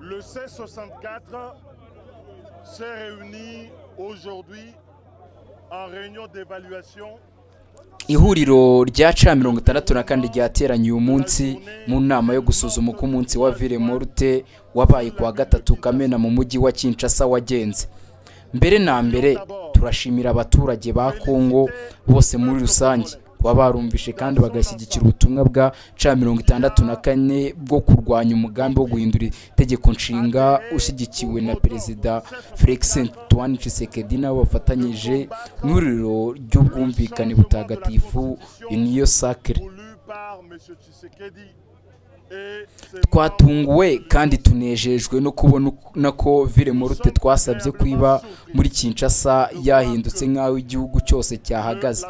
Le C64 s'est réuni aujourd'hui en réunion d'évaluation. Ihuriro rya C64 ryateranye uyu munsi mu nama yo gusuzuma uko umunsi wa Ville Morte wabaye kuwa 3 Kamena mu mujyi wa Kinshasa wagenze. Mbere na mbere turashimira abaturage ba Kongo bose muri rusange kuba barumvishe kandi bagashyigikira ubutumwa bwa C64 bwo kurwanya umugambi wo guhindura itegeko nshinga ushyigikiwe na Perezida Felix Antoine Tshisekedi nabo bafatanyije n'ururiro ry'ubwumvikane butagatifu Union Sacrée. Twatunguwe kandi tunejejwe no kubona ko Ville Morte twasabye kwiba muri Kinshasa yahindutse nk'aho igihugu cyose cyahagaze.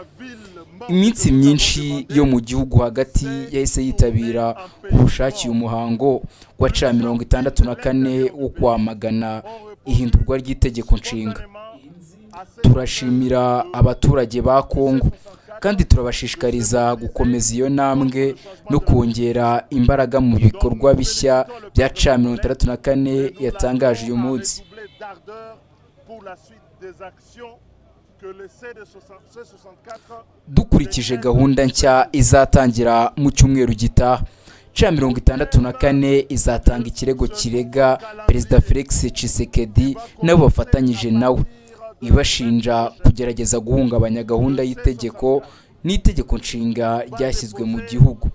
Iminsi myinshi yo mu gihugu hagati yahise yitabira ubushakiye umuhango wa C64 wo kwamagana ihindurwa ry'itegeko nshinga. Turashimira abaturage ba Kongo kandi turabashishikariza gukomeza iyo ntambwe no kongera imbaraga mu bikorwa bishya bya C64 yatangaje uyu munsi. Dukurikije gahunda nshya izatangira mu cyumweru gitaha, C64 izatanga ikirego kirega Perezida Felix Tshisekedi nabo bafatanyije nawe, ibashinja kugerageza guhungabanya gahunda y'itegeko n'itegeko nshinga ryashyizwe mu gihugu.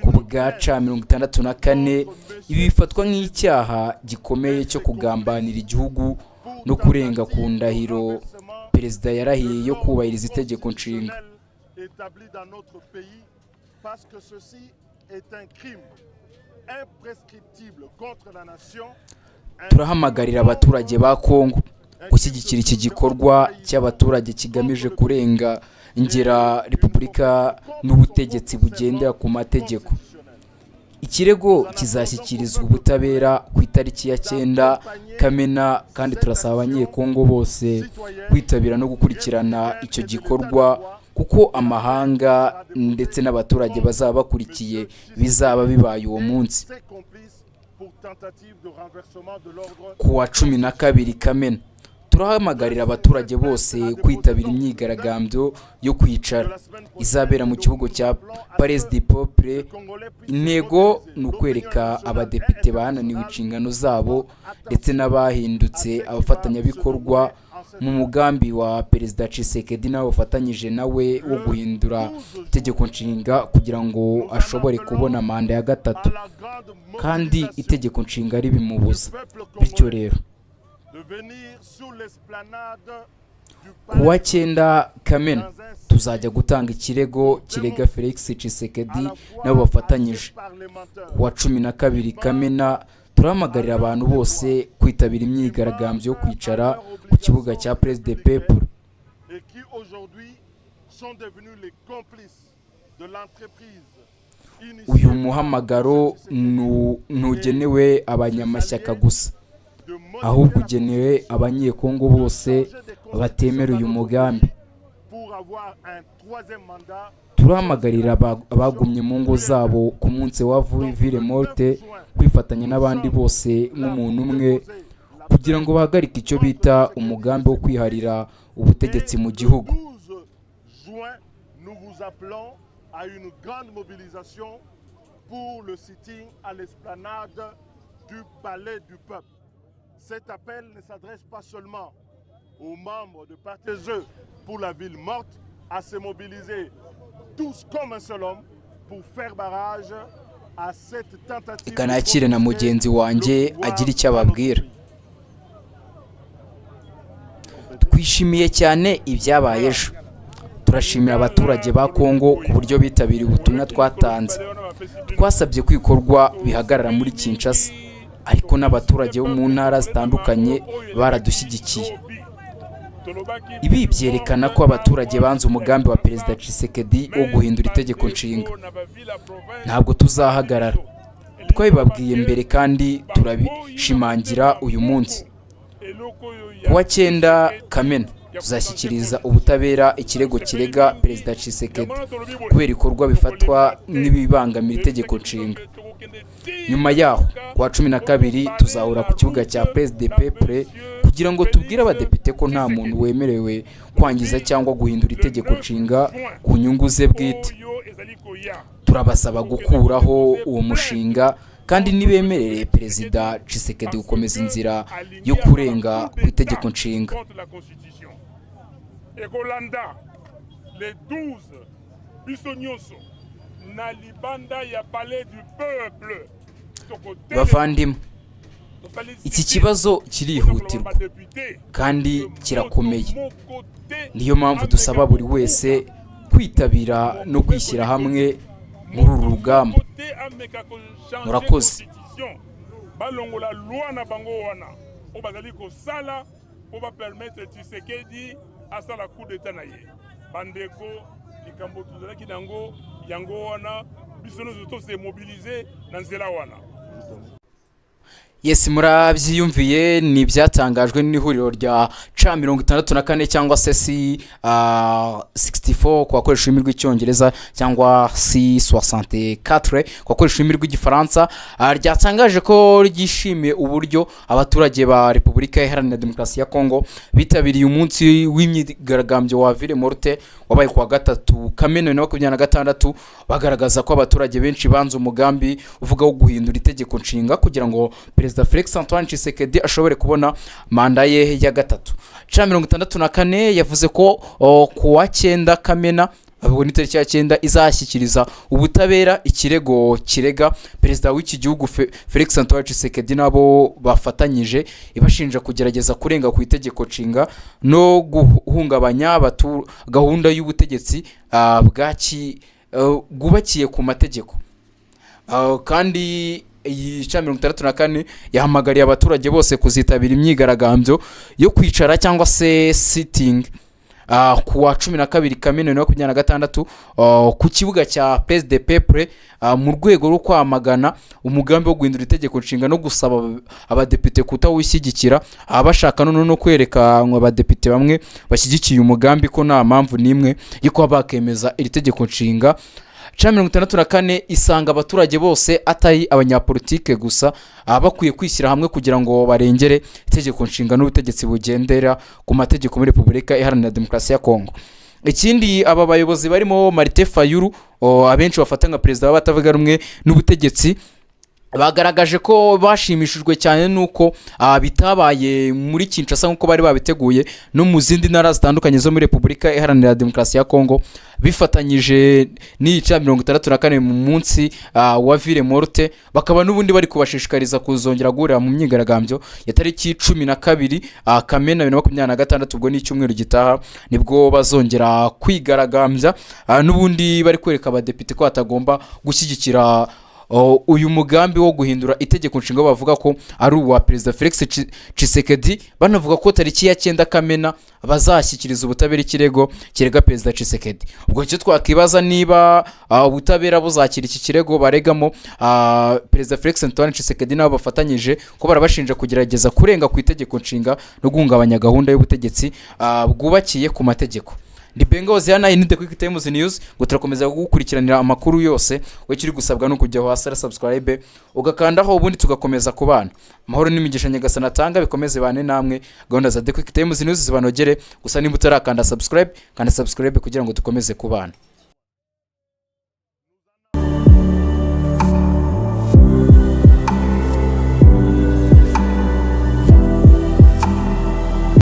Ku bwa C64 ibi bifatwa nk'icyaha gikomeye cyo kugambanira igihugu no kurenga ku ndahiro Perezida yarahiye yo kubahiriza itegeko nshinga. Turahamagarira abaturage ba Kongo gushyigikira iki gikorwa cy'abaturage kigamije kurenga ingera Repubulika n'ubutegetsi bugendera ku mategeko. Ikirego kizashyikirizwa ubutabera ku itariki ya 9 Kamena kandi turasaba abanyekongo bose kwitabira no gukurikirana icyo gikorwa kuko amahanga ndetse n'abaturage bazaba bakurikiye bizaba bibaye uwo munsi. Kuwa 12 Kamena turahamagarira abaturage bose kwitabira imyigaragambyo yo kwicara izabera mu kibuga cya Palais du Peuple. Intego ni ukwereka abadepite bananiwe inshingano zabo ndetse n'abahindutse abafatanyabikorwa mu mugambi wa Perezida Tshisekedi nabo bafatanyije nawe wo guhindura itegeko nshinga kugira ngo ashobore kubona manda ya gatatu kandi itegeko nshinga ribimubuza. Bityo rero kuwa 9 Kamena tuzajya gutanga ikirego kirega Felix Tshisekedi nabo bafatanyije. Kuwa 12 Kamena turahamagarira abantu bose kwitabira imyigaragambyo yo kwicara ku kibuga cya Place du Peuple. Uyu muhamagaro ntugenewe abanyamashyaka gusa, ahubwo ugenewe abanyekongo bose batemera uyu mugambi. Turahamagarira abagumye mu ngo zabo ku munsi wa Ville Morte kwifatanya n'abandi bose nk'umuntu umwe kugira ngo bahagarike icyo bita umugambi wo kwiharira ubutegetsi mu gihugu. Cet appel ne s'adresse pas seulement aux membres de Partez-eux pour la ville morte à se mobiliser tous comme un seul homme pour faire barrage à cette tentative. Ikanakire na mugenzi wanjye agira icyo ababwira. Twishimiye cyane ibyabaye ejo. Turashimira abaturage ba Kongo ku buryo bitabiriye ubutumwa twatanze. Twasabye kwikorwa bihagarara muri Kinshasa, ariko n'abaturage bo mu ntara zitandukanye baradushyigikiye. Ibi byerekana ko abaturage banze umugambi wa Perezida Tshisekedi wo guhindura itegeko nshinga. Ntabwo tuzahagarara. Twabibabwiye mbere kandi turabishimangira uyu munsi. Kuwa 9 Kamena tuzashyikiriza ubutabera ikirego kirega Perezida Tshisekedi kubera ikorwa bifatwa n'ibibangamira itegeko nshinga. nyuma yaho kuwa 12 tuzahura ku kibuga cya Place des Peuples kugira ngo tubwire abadepite ko nta muntu wemerewe kwangiza cyangwa guhindura itegeko nshinga ku nyungu ze bwite. Turabasaba gukuraho uwo mushinga kandi nibemerere Perezida Tshisekedi gukomeza inzira yo kurenga ku itegeko nshinga. Les 12 bisonyoso na libanda ya palais du peuple. Bavandimwe, iki kibazo kirihutirwa kandi kirakomeye. Niyo mpamvu dusaba buri wese kwitabira no kwishyira hamwe muri uru rugamba. Murakoze. Balongola loi na bango wana obazali ko sala oba permettre Tshisekedi asala coup d'état na ye. Bandeko likambo tuzalaki nango yango wana biso nozo se mobiliser na nzela wana. Yes, murabyiyumviye ni byatangajwe n'ihuriro rya C64 cyangwa se C64 kwa koresha ururimi rw'icyongereza cyangwa C64 kwa koresha ururimi rw'igifaransa, ryatangaje ko ryishimiye uburyo abaturage ba Repubulika Iharanira Demokarasi ya Kongo bitabiriye umunsi w'imyigaragambyo wa Ville Morte wabaye kwa 3 Kamena 2026, bagaragaza ko abaturage benshi banze umugambi uvuga wo guhindura itegeko nshinga kugira ngo Perezida Felix Antoine Tshisekedi ashobore kubona manda ye ya gatatu. C64 yavuze ko kuwa 9 Kamena abo ni tariki ya 9 izashyikiriza ubutabera ikirego kirega perezida w'iki gihugu Felix Antoine Tshisekedi nabo bafatanyije ibashinja kugerageza kurenga ku itegeko nshinga no guhungabanya gahunda y'ubutegetsi bwubakiye ku mategeko. Kandi iyi C64 yahamagariye abaturage bose kuzitabira imyigaragambyo yo kwicara cyangwa se sitting kuwa 12 Kamena 2026 ku kibuga cya Place des Peuples mu rwego rwo kwamagana umugambi wo guhindura itegeko nshinga no gusaba abadepite kutawishyigikira, abashaka no kwereka abadepite bamwe bashyigikiye umugambi ko nta mpamvu nimwe yo kuba bakemeza iri tegeko nshinga. C64 isanga abaturage bose atari abanyapolitike gusa bakwiye kwishyira hamwe kugira ngo barengere itegeko nshinga n'ubutegetsi bugendera ku mategeko muri Repubulika Iharanira Demokarasi ya Kongo. Ikindi aba bayobozi barimo Martin Fayulu abenshi bafata nka perezida w'abatavuga rumwe n'ubutegetsi bagaragaje ko bashimishijwe cyane nuko bitabaye muri Kinshasa nkuko bari babiteguye no mu zindi ntara zitandukanye zo muri Repubulika Iharanira Demokarasi ya Kongo bifatanyije n'ica 64 mu munsi wa Ville Morte, bakaba n'ubundi bari kubashishikariza kuzongera guhurira mu myigaragambyo ya tariki 12 Kamena 2026, ubwo ni icyumweru gitaha nibwo bazongera kwigaragambya, n'ubundi bari kwereka abadepite ko batagomba gushyigikira uyu mugambi wo guhindura itegeko nshinga bavuga ko ari uwa Perezida Felix Tshisekedi, banavuga ko tariki ya 9 Kamena bazashyikiriza ubutabera ikirego kirega Perezida Tshisekedi. Ubwo cyo twakibaza niba ubutabera buzakira iki kirego baregamo Perezida Felix Antoine Tshisekedi nabo bafatanyije ko barabashinja kugerageza kurenga ku itegeko nshinga no guhungabanya gahunda y'ubutegetsi bwubakiye ku mategeko. Ndi Bengozi hano inide Quick Times News, ngo turakomeza gukurikiranira amakuru yose. We kiri gusabwa no kujya hasi subscribe ugakandaho ubundi tugakomeza kubana. Amahoro n'imigisha nyagasana atanga bikomeze bane namwe. Gahunda za The Quick Times News zibanogere, gusa nimba utarakanda subscribe kandi subscribe kugira ngo dukomeze kubana.